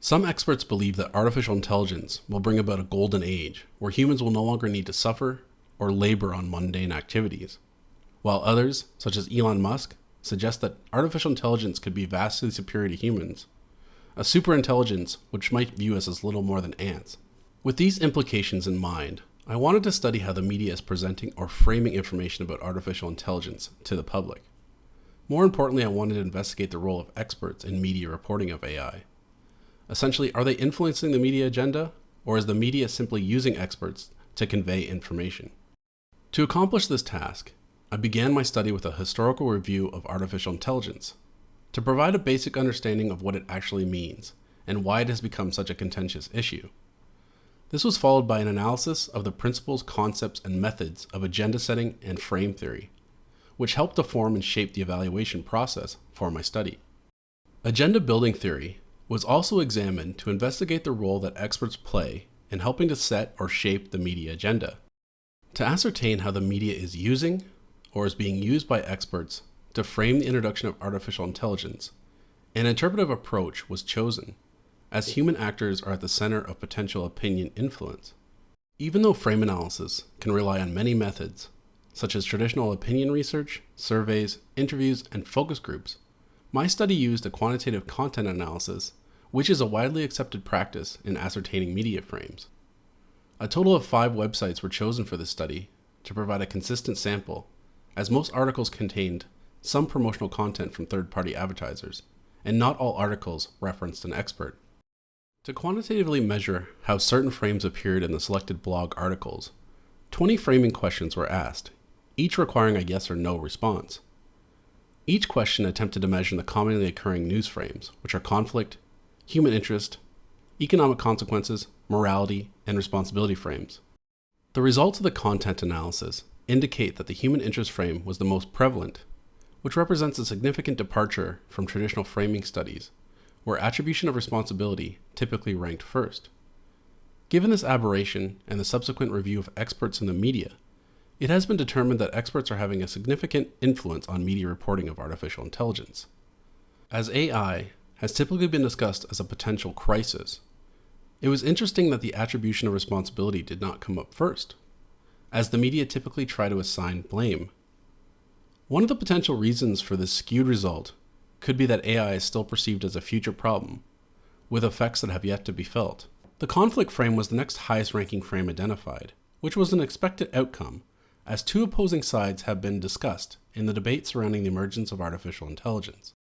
Some experts believe that artificial intelligence will bring about a golden age where humans will no longer need to suffer or labor on mundane activities, while others, such as Elon Musk, suggest that artificial intelligence could be vastly superior to humans, a superintelligence which might view us as little more than ants. With these implications in mind, I wanted to study how the media is presenting or framing information about artificial intelligence to the public. More importantly, I wanted to investigate the role of experts in media reporting of AI. Essentially, are they influencing the media agenda, or is the media simply using experts to convey information? To accomplish this task, I began my study with a historical review of artificial intelligence, to provide a basic understanding of what it actually means, and why it has become such a contentious issue. This was followed by an analysis of the principles, concepts, and methods of agenda setting and frame theory, which helped to form and shape the evaluation process for my study. Agenda building theory was also examined to investigate the role that experts play in helping to set or shape the media agenda. To ascertain how the media is using or is being used by experts to frame the introduction of artificial intelligence, an interpretive approach was chosen, as human actors are at the center of potential opinion influence. Even though frame analysis can rely on many methods, such as traditional opinion research, surveys, interviews, and focus groups, my study used a quantitative content analysis, which is a widely accepted practice in ascertaining media frames. A total of 5 websites were chosen for this study to provide a consistent sample, as most articles contained some promotional content from third-party advertisers, and not all articles referenced an expert. To quantitatively measure how certain frames appeared in the selected blog articles, 20 framing questions were asked, each requiring a yes or no response. Each question attempted to measure the commonly occurring news frames, which are conflict, human interest, economic consequences, morality, and responsibility frames. The results of the content analysis indicate that the human interest frame was the most prevalent, which represents a significant departure from traditional framing studies, where attribution of responsibility typically ranked first. Given this aberration and the subsequent review of experts in the media, it has been determined that experts are having a significant influence on media reporting of artificial intelligence. As AI has typically been discussed as a potential crisis, it was interesting that the attribution of responsibility did not come up first, as the media typically try to assign blame. One of the potential reasons for this skewed result could be that AI is still perceived as a future problem, with effects that have yet to be felt. The conflict frame was the next highest ranking frame identified, which was an expected outcome, as 2 opposing sides have been discussed in the debate surrounding the emergence of artificial intelligence.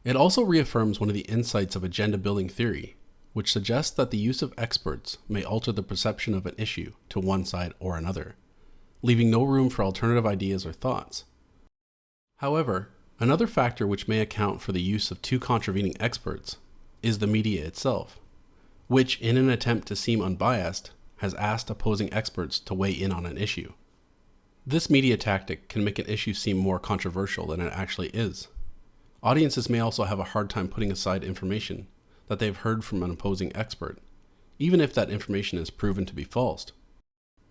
It also reaffirms one of the insights of agenda building theory, which suggests that the use of experts may alter the perception of an issue to one side or another, leaving no room for alternative ideas or thoughts. However, another factor which may account for the use of 2 contravening experts is the media itself, which, in an attempt to seem unbiased, has asked opposing experts to weigh in on an issue. This media tactic can make an issue seem more controversial than it actually is. Audiences may also have a hard time putting aside information that they've heard from an opposing expert, even if that information is proven to be false.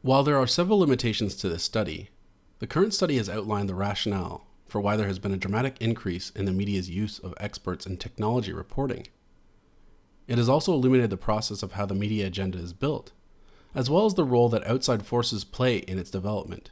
While there are several limitations to this study, the current study has outlined the rationale for why there has been a dramatic increase in the media's use of experts in technology reporting. It has also illuminated the process of how the media agenda is built, as well as the role that outside forces play in its development.